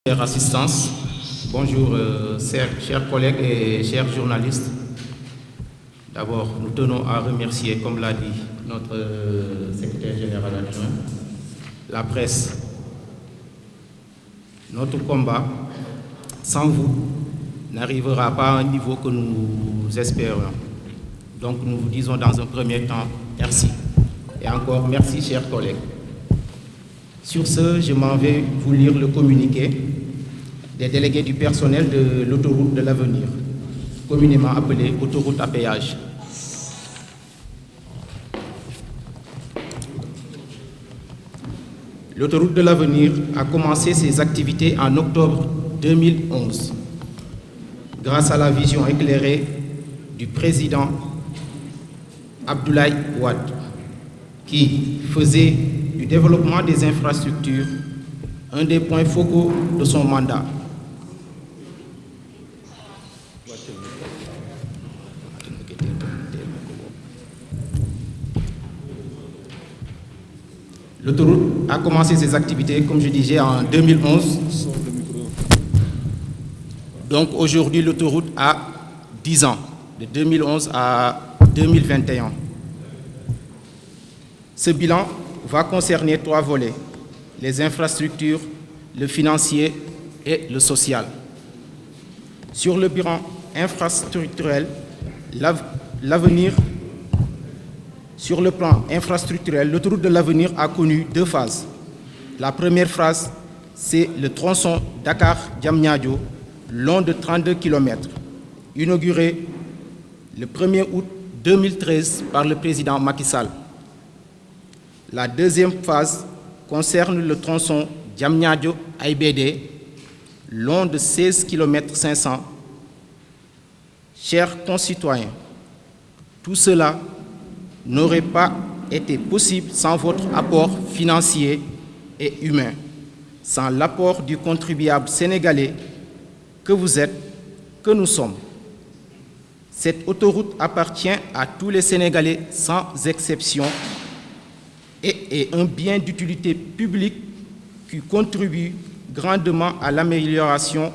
Chère assistance, bonjour chers collègues et chers journalistes. D'abord, nous tenons à remercier, comme l'a dit notre secrétaire général adjoint, la presse. Notre combat, sans vous, n'arrivera pas à un niveau que nous espérons. Donc nous vous disons dans un premier temps, merci. Et encore merci, chers collègues. Sur ce, je m'en vais vous lire le communiqué des délégués du personnel de l'autoroute de l'avenir, communément appelée autoroute à péage. L'autoroute de l'avenir a commencé ses activités en octobre 2011, grâce à la vision éclairée du président Abdoulaye Wade, qui faisait du développement des infrastructures un des points focaux de son mandat. L'autoroute a commencé ses activités, comme je disais, en 2011. Donc aujourd'hui, l'autoroute a 10 ans, de 2011 à 2021. Ce bilan va concerner 3 volets: les infrastructures, le financier et le social. Sur le bilan infrastructurel, sur le plan infrastructurel, l'autoroute de l'avenir a connu 2 phases. La première phase, c'est le tronçon Dakar-Diamniadio, long de 32 km, inauguré le 1er août 2013 par le président Macky Sall. La deuxième phase concerne le tronçon Diamniadio-AIBD, long de 16 km 500. Chers concitoyens, tout cela n'aurait pas été possible sans votre apport financier et humain, sans l'apport du contribuable sénégalais que vous êtes, que nous sommes. Cette autoroute appartient à tous les Sénégalais sans exception et est un bien d'utilité publique qui contribue grandement à l'amélioration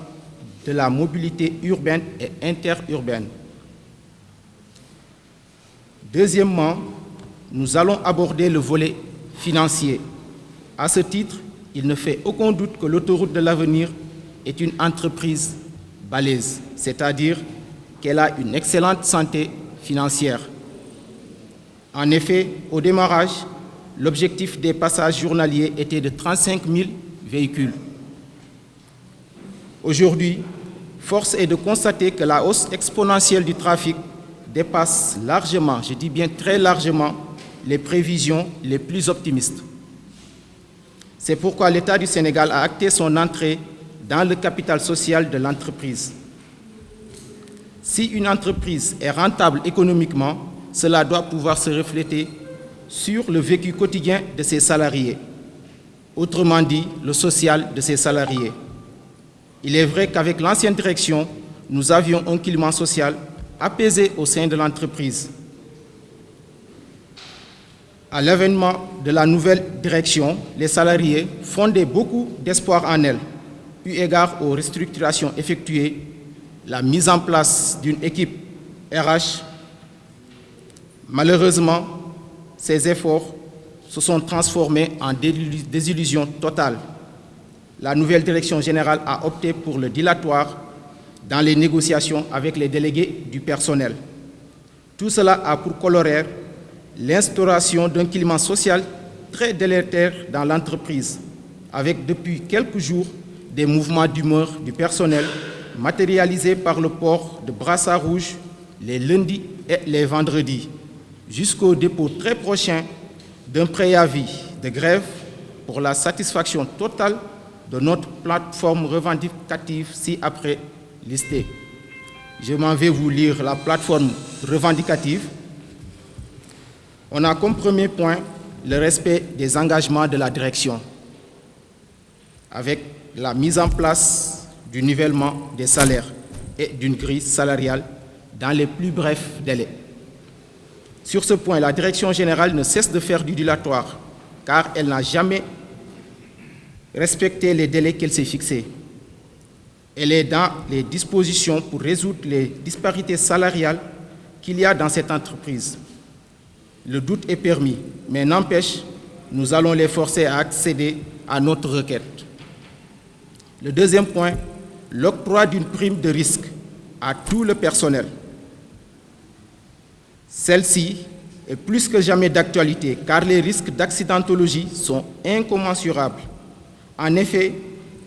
de la mobilité urbaine et interurbaine. Deuxièmement, nous allons aborder le volet financier. À ce titre, il ne fait aucun doute que l'autoroute de l'avenir est une entreprise balèze, c'est-à-dire qu'elle a une excellente santé financière. En effet, au démarrage, l'objectif des passages journaliers était de 35 000 véhicules. Aujourd'hui, force est de constater que la hausse exponentielle du trafic dépasse largement, je dis bien très largement, les prévisions les plus optimistes. C'est pourquoi l'État du Sénégal a acté son entrée dans le capital social de l'entreprise. Si une entreprise est rentable économiquement, cela doit pouvoir se refléter sur le vécu quotidien de ses salariés, autrement dit, le social de ses salariés. Il est vrai qu'avec l'ancienne direction, nous avions un climat social apaisé au sein de l'entreprise. À l'avènement de la nouvelle direction, les salariés fondaient beaucoup d'espoir en elle, eu égard aux restructurations effectuées, la mise en place d'une équipe RH. Malheureusement, ces efforts se sont transformés en désillusion totale. La nouvelle direction générale a opté pour le dilatoire dans les négociations avec les délégués du personnel. Tout cela a pour corollaire l'instauration d'un climat social très délétère dans l'entreprise, avec depuis quelques jours des mouvements d'humeur du personnel matérialisés par le port de brassards rouges les lundis et les vendredis, jusqu'au dépôt très prochain d'un préavis de grève pour la satisfaction totale de notre plateforme revendicative ci-après listée. Je m'en vais vous lire la plateforme revendicative. On a comme premier point le respect des engagements de la direction, avec la mise en place du nivellement des salaires et d'une grille salariale dans les plus brefs délais. Sur ce point, la direction générale ne cesse de faire du dilatoire, car elle n'a jamais respecté les délais qu'elle s'est fixés. Elle est dans les dispositions pour résoudre les disparités salariales qu'il y a dans cette entreprise. Le doute est permis, mais n'empêche, nous allons les forcer à accéder à notre requête. Le deuxième point, l'octroi d'une prime de risque à tout le personnel. Celle-ci est plus que jamais d'actualité car les risques d'accidentologie sont incommensurables. En effet,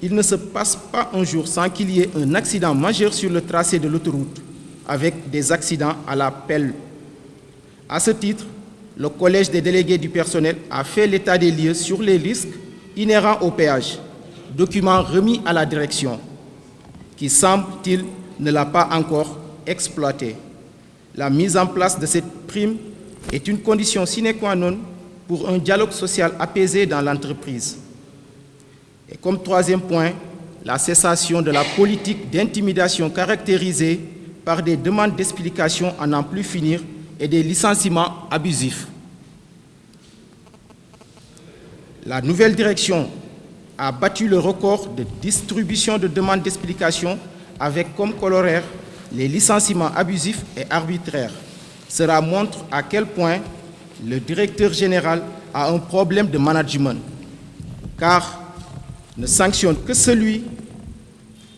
il ne se passe pas un jour sans qu'il y ait un accident majeur sur le tracé de l'autoroute, avec des accidents à la pelle. À ce titre, le Collège des délégués du personnel a fait l'état des lieux sur les risques inhérents au péage, document remis à la direction, qui, semble-t-il, ne l'a pas encore exploité. La mise en place de cette prime est une condition sine qua non pour un dialogue social apaisé dans l'entreprise. Et comme troisième point, la cessation de la politique d'intimidation caractérisée par des demandes d'explication à n'en plus finir et des licenciements abusifs. La nouvelle direction a battu le record de distribution de demandes d'explication avec comme corollaire les licenciements abusifs et arbitraires. Cela montre à quel point le directeur général a un problème de management, car ne sanctionne que celui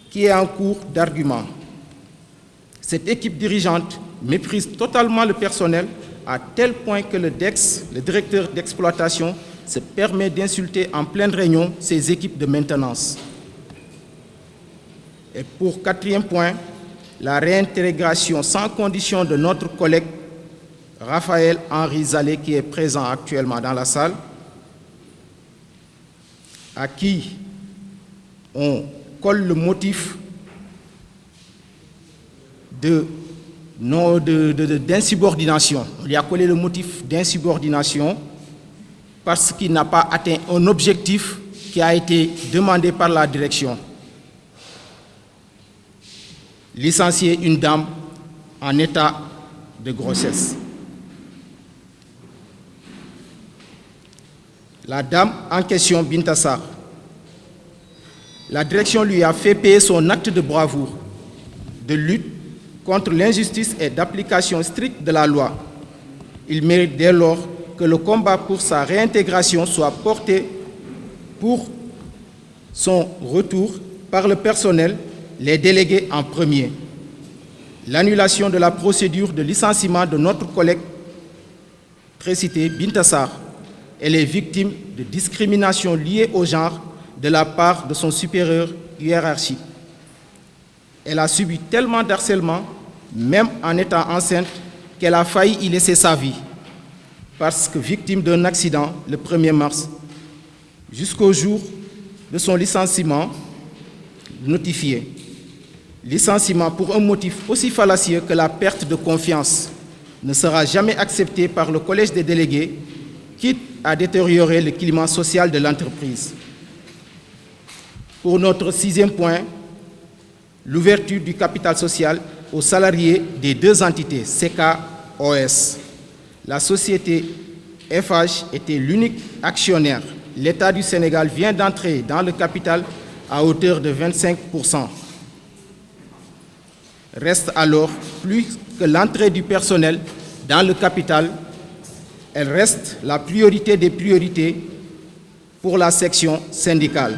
qui est en cours d'argument. Cette équipe dirigeante méprise totalement le personnel à tel point que le DEX, le directeur d'exploitation, se permet d'insulter en pleine réunion ses équipes de maintenance. Et pour quatrième point, la réintégration sans condition de notre collègue Raphaël Henri Zalé, qui est présent actuellement dans la salle, à qui on colle le motif d'insubordination. On lui a collé le motif d'insubordination parce qu'il n'a pas atteint un objectif qui a été demandé par la direction. Licencier une dame en état de grossesse. La dame en question, Binta Sarr, la direction lui a fait payer son acte de bravoure, de lutte contre l'injustice et d'application stricte de la loi. Il mérite dès lors que le combat pour sa réintégration soit porté pour son retour par le personnel, les délégués en premier. L'annulation de la procédure de licenciement de notre collègue précité, Binta Sarr, elle est victime de discrimination liée au genre de la part de son supérieur hiérarchique. Elle a subi tellement d'harcèlement, même en étant enceinte, qu'elle a failli y laisser sa vie, parce que victime d'un accident le 1er mars, jusqu'au jour de son licenciement notifié. Licenciement pour un motif aussi fallacieux que la perte de confiance ne sera jamais accepté par le Collège des délégués, quitte à détériorer le climat social de l'entreprise. Pour notre sixième point, l'ouverture du capital social aux salariés des deux entités, CKOS. La société FH était l'unique actionnaire. L'État du Sénégal vient d'entrer dans le capital à hauteur de 25%. Reste alors plus que l'entrée du personnel dans le capital, elle reste la priorité des priorités pour la section syndicale.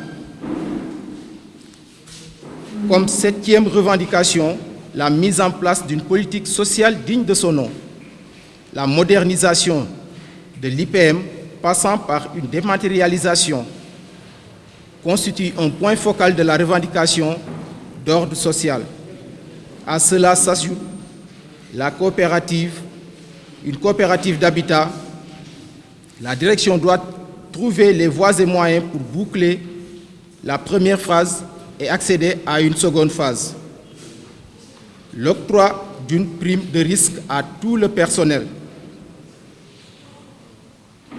Comme septième revendication, la mise en place d'une politique sociale digne de son nom, la modernisation de l'IPM passant par une dématérialisation constitue un point focal de la revendication d'ordre social. À cela s'ajoute la coopérative, une coopérative d'habitat. La direction doit trouver les voies et moyens pour boucler la première phase et accéder à une seconde phase. L'octroi d'une prime de risque à tout le personnel.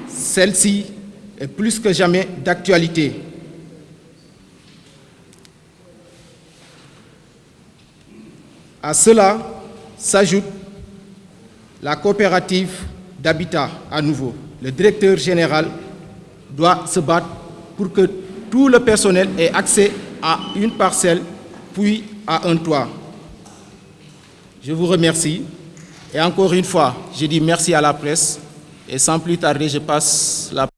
Celle-ci est plus que jamais d'actualité. À cela s'ajoute la coopérative d'habitat à nouveau. Le directeur général doit se battre pour que tout le personnel ait accès à une parcelle puis à un toit. Je vous remercie. Et encore une fois, je dis merci à la presse. Et sans plus tarder, je passe la